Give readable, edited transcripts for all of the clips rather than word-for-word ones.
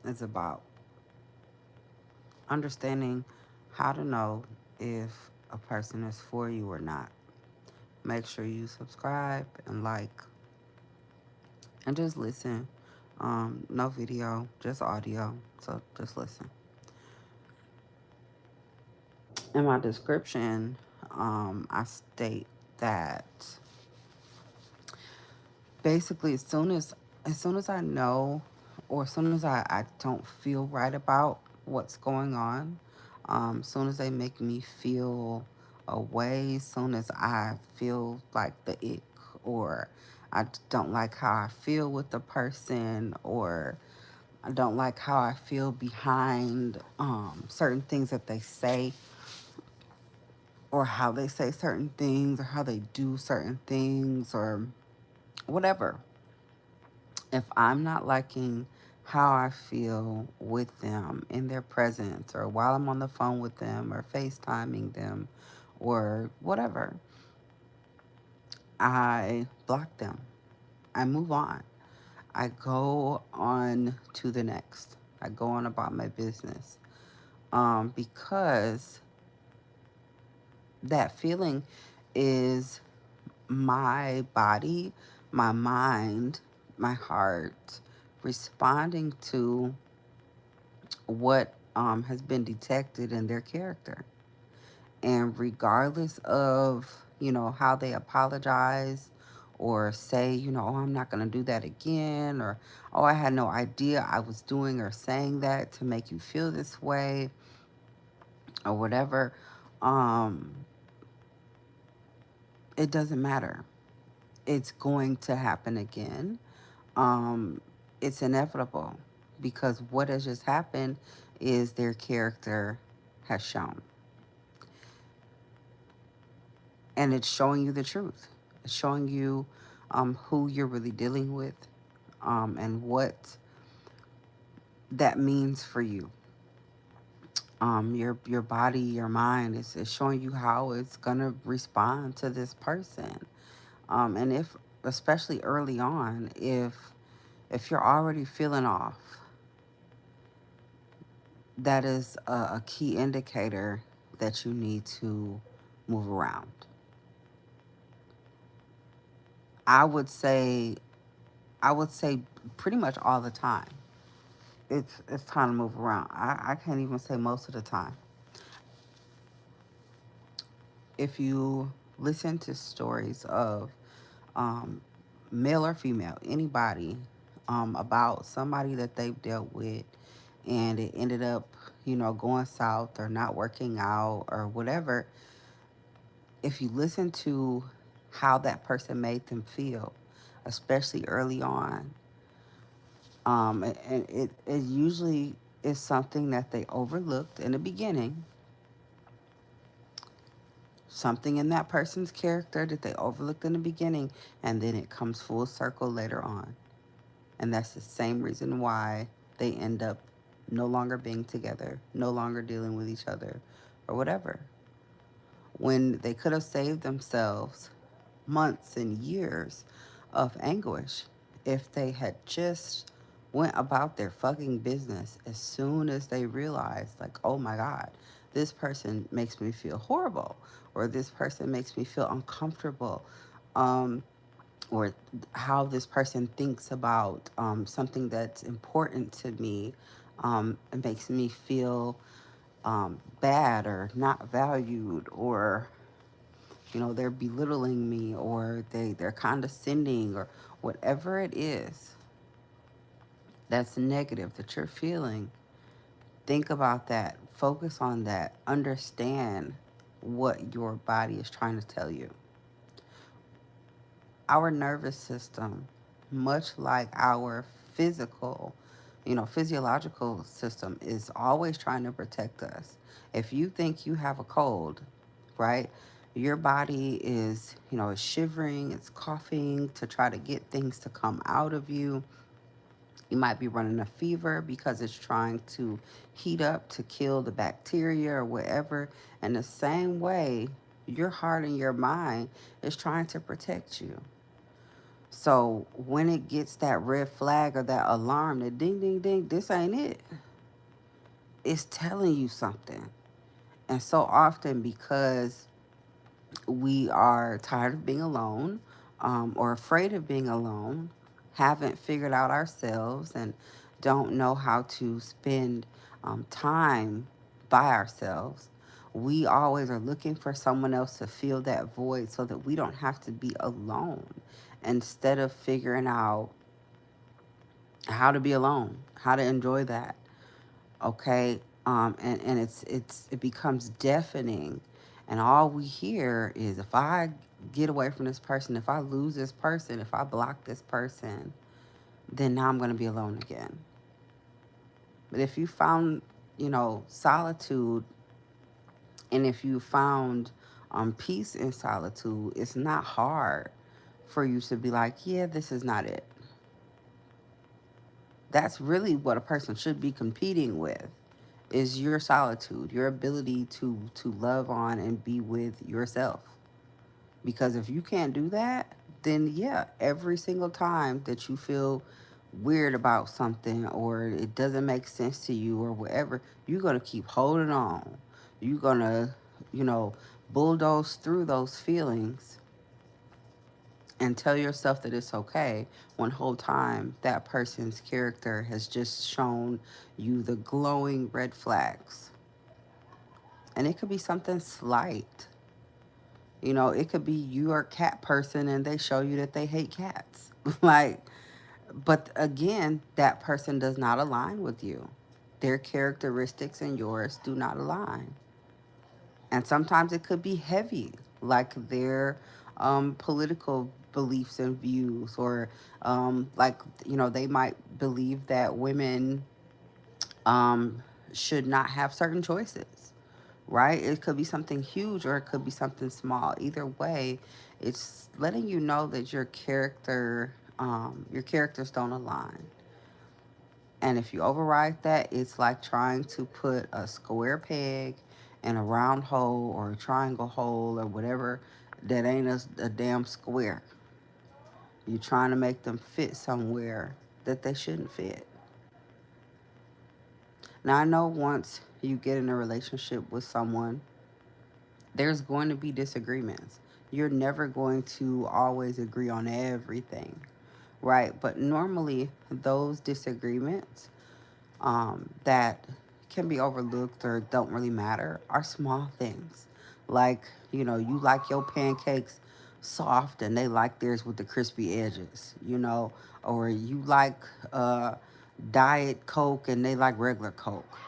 is about understanding how to know if a person is for you or not. Make sure you subscribe and like and just listen. No video, just audio. So just listen. In my description, I state that basically as soon as I know or as soon as I don't feel right about what's going on, as soon as they make me feel away, as soon as I feel like the ick or don't like how I feel with the person or I don't like how I feel behind certain things that they say or how they say certain things or how they do certain things or whatever. If I'm not liking how I feel with them in their presence or while I'm on the phone with them or FaceTiming them or whatever, I block them. I move on. I go on to the next. I go on about my business. Because that feeling is my body, my mind, my heart responding to what has been detected in their character. And regardless of, how they apologize or say, oh, I'm not going to do that again, or, oh, I had no idea I was doing or saying that to make you feel this way, or whatever, um, it doesn't matter. It's going to happen again. Um, it's inevitable because what has just happened is their character has shown. And it's showing you the truth. It's showing you who you're really dealing with and what that means for you. Your body, your mind is showing you how it's gonna respond to this person. And if especially early on, if you're already feeling off, that is a key indicator that you need to move around. I would say I would say pretty much all the time. It's time to move around. I can't even say most of the time. If you listen to stories of um, male or female, anybody, about somebody that they've dealt with and it ended up, going south or not working out or whatever, if you listen to how that person made them feel, especially early on, and it usually is something that they overlooked in the beginning, something in that person's character that they overlooked in the beginning, and then it comes full circle later on. And that's the same reason why they end up no longer being together, no longer dealing with each other, or whatever. When they could have saved themselves months and years of anguish if they had just went about their fucking business as soon as they realized, like, oh my God, this person makes me feel horrible, or this person makes me feel uncomfortable, um, or how this person thinks about something that's important to me. It makes me feel bad or not valued, or they're belittling me, or they're condescending, or whatever it is that's negative that you're feeling. Think about that, focus on that, understand what your body is trying to tell you. Our nervous system, much like our physical physiological system, is always trying to protect us. If you think you have a cold, right, your body is shivering, it's coughing to try to get things to come out of you. You might be running a fever because it's trying to heat up to kill the bacteria or whatever. And the same way, your heart and your mind is trying to protect you. So when it gets that red flag or that alarm, that ding, ding, ding, this ain't it, it's telling you something. And so often, because we are tired of being alone, or afraid of being alone, haven't figured out ourselves, and don't know how to spend time by ourselves, we always are looking for someone else to fill that void so that we don't have to be alone, instead of figuring out how to be alone, how to enjoy that. Okay, and it becomes deafening, and all we hear is, if I get away from this person, if I lose this person, if I block this person, then now I'm going to be alone again. But if you found, solitude, and if you found peace in solitude, it's not hard for you to be like, yeah, this is not it. That's really what a person should be competing with, is your solitude, your ability to love on and be with yourself. Because if you can't do that, then yeah, every single time that you feel weird about something, or it doesn't make sense to you, or whatever, you're going to keep holding on. You're going to, you know, bulldoze through those feelings and tell yourself that it's okay, when whole time that person's character has just shown you the glowing red flags. And it could be something slight. It could be you're a cat person and they show you that they hate cats. Like, but again, that person does not align with you. Their characteristics and yours do not align. And sometimes it could be heavy, like their political beliefs and views, or like, they might believe that women should not have certain choices, right? It could be something huge or it could be something small. Either way, it's letting you know that your characters don't align. And if you override that, it's like trying to put a square peg in a round hole, or a triangle hole, or whatever, that ain't a damn square. You're trying to make them fit somewhere that they shouldn't fit. Now, I know once you get in a relationship with someone, there's going to be disagreements. You're never going to always agree on everything, right? But normally, those disagreements that can be overlooked or don't really matter are small things. Like, you like your pancakes soft and they like theirs with the crispy edges, or you like uh, Diet Coke and they like regular Coke,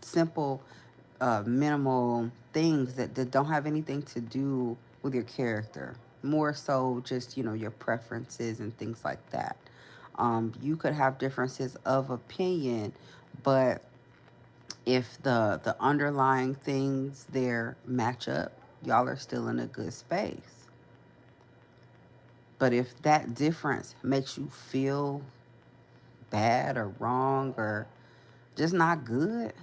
simple, minimal things that don't have anything to do with your character. More so just, your preferences and things like that. You could have differences of opinion, but if the underlying things there match up, y'all are still in a good space. But if that difference makes you feel bad or wrong or just not good,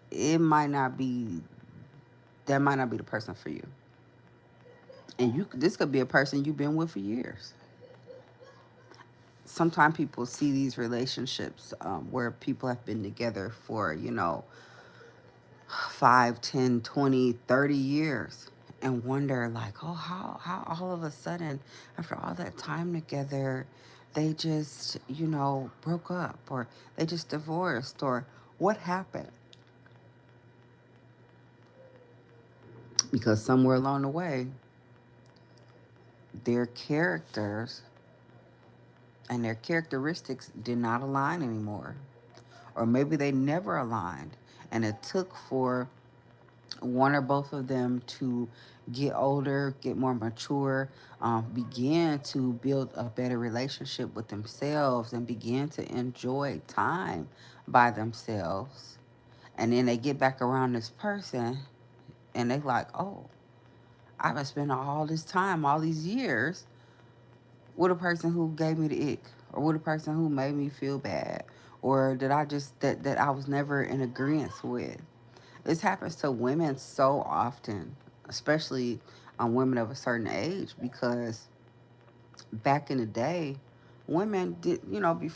it might not be that might not be the person for you. And this could be a person you've been with for years. Sometimes people see these relationships where people have been together for 5, 10, 20, 30 years, and wonder, like, oh, how all of a sudden, after all that time together, they just broke up, or they just divorced, or what happened. Because somewhere along the way, their characters and their characteristics did not align anymore, or maybe they never aligned, and it took for one or both of them to get older, get more mature, begin to build a better relationship with themselves, and begin to enjoy time by themselves. And then they get back around this person and they like, oh, I've been spending all this time, all these years, with a person who gave me the ick, or with a person who made me feel bad, or that I was never in agreement with. This happens to women so often, especially women of a certain age, because Back in the day, women did,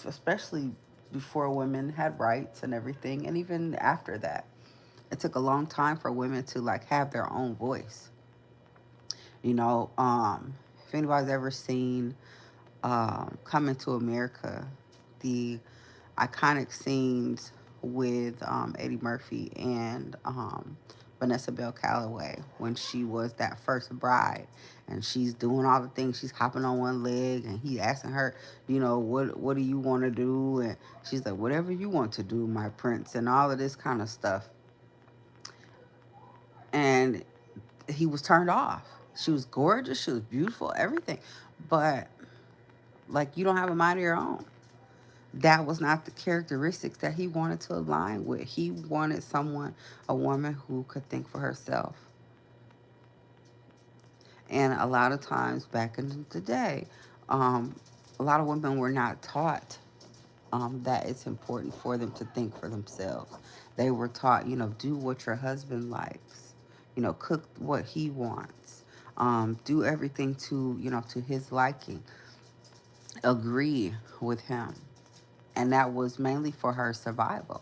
especially before women had rights and everything, and even after that, it took a long time for women to like have their own voice. You know, if anybody's ever seen Coming to America, the iconic scenes with Eddie Murphy and Vanessa Bell Calloway when she was that first bride, and she's doing all the things. She's hopping on one leg, and he asking her, what do you want to do? And she's like, whatever you want to do, my prince, and all of this kind of stuff. And he was turned off. She was gorgeous. She was beautiful. Everything, but like you don't have a mind of your own. That was not the characteristics that he wanted to align with. He wanted someone, a woman who could think for herself. And a lot of times back in the day, um, a lot of women were not taught that it's important for them to think for themselves. They were taught, do what your husband likes, cook what he wants, do everything to his liking, agree with him. And that was mainly for her survival.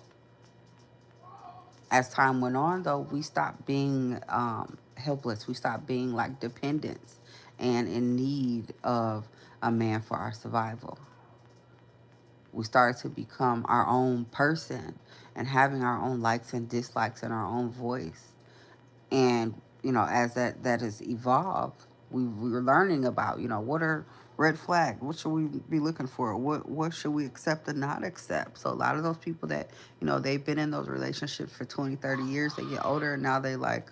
As time went on, though, we stopped being helpless. We stopped being like dependents and in need of a man for our survival. We started to become our own person and having our own likes and dislikes and our own voice. And as that has evolved, we were learning about what are red flags, what should we be looking for, what should we accept and not accept. So a lot of those people that they've been in those relationships for 20, 30 years, they get older and now they like,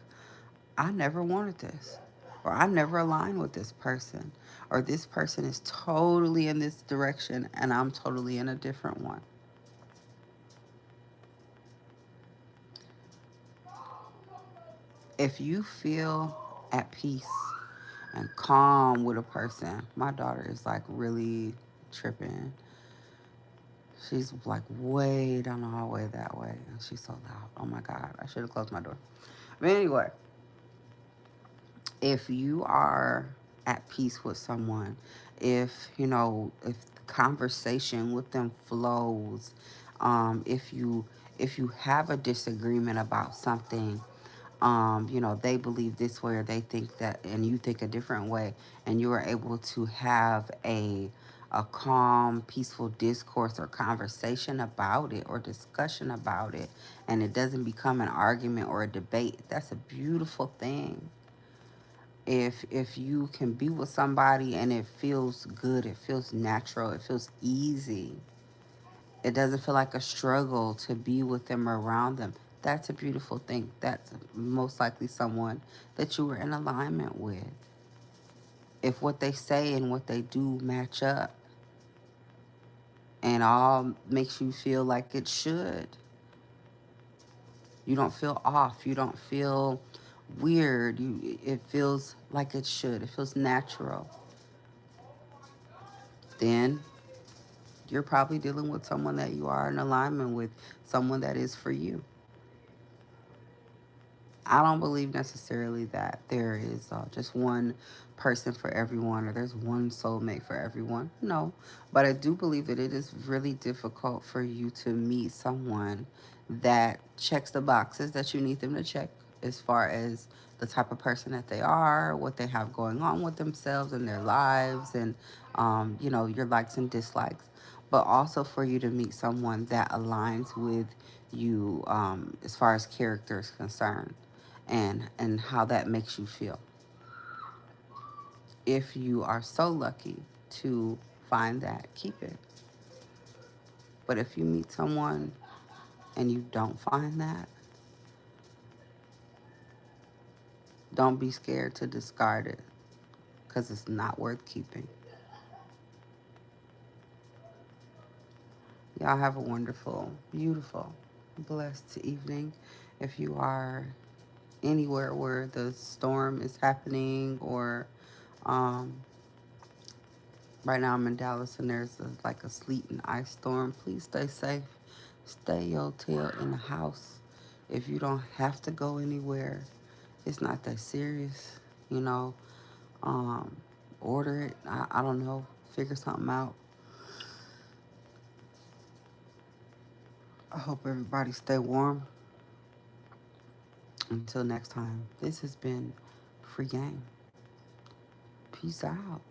I never wanted this, or I never aligned with this person, or this person is totally in this direction and I'm totally in a different one. If you feel at peace and calm with a person. My daughter is like really tripping. She's like way down the hallway that way, and she's so loud. Oh my God, I should have closed my door. But anyway, if you are at peace with someone, if the conversation with them flows, if you have a disagreement about something, they believe this way or they think that, and you think a different way, and you are able to have a calm, peaceful discourse or conversation about it or discussion about it, and it doesn't become an argument or a debate. That's a beautiful thing. If you can be with somebody and it feels good, it feels natural, it feels easy, it doesn't feel like a struggle to be with them or around them. That's a beautiful thing. That's most likely someone that you were in alignment with. If what they say and what they do match up and all makes you feel like it should, you don't feel off, you don't feel weird, it feels like it should, it feels natural, then you're probably dealing with someone that you are in alignment with, someone that is for you. I don't believe necessarily that there is just one person for everyone or there's one soulmate for everyone. No. But I do believe that it is really difficult for you to meet someone that checks the boxes that you need them to check as far as the type of person that they are, what they have going on with themselves and their lives, and, your likes and dislikes. But also for you to meet someone that aligns with you as far as character is concerned and how that makes you feel. If you are so lucky to find that, keep it. But if you meet someone and you don't find that, don't be scared to discard it because it's not worth keeping. Y'all have a wonderful, beautiful, blessed evening. If you are anywhere where the storm is happening or um, right now I'm in Dallas and there's like a sleet and ice storm. Please stay safe. Stay your tail in the house. If you don't have to go anywhere, it's not that serious, you know. Um, order it. I don't know. Figure something out. I hope everybody stay warm. Until next time, this has been Free Game. Peace out.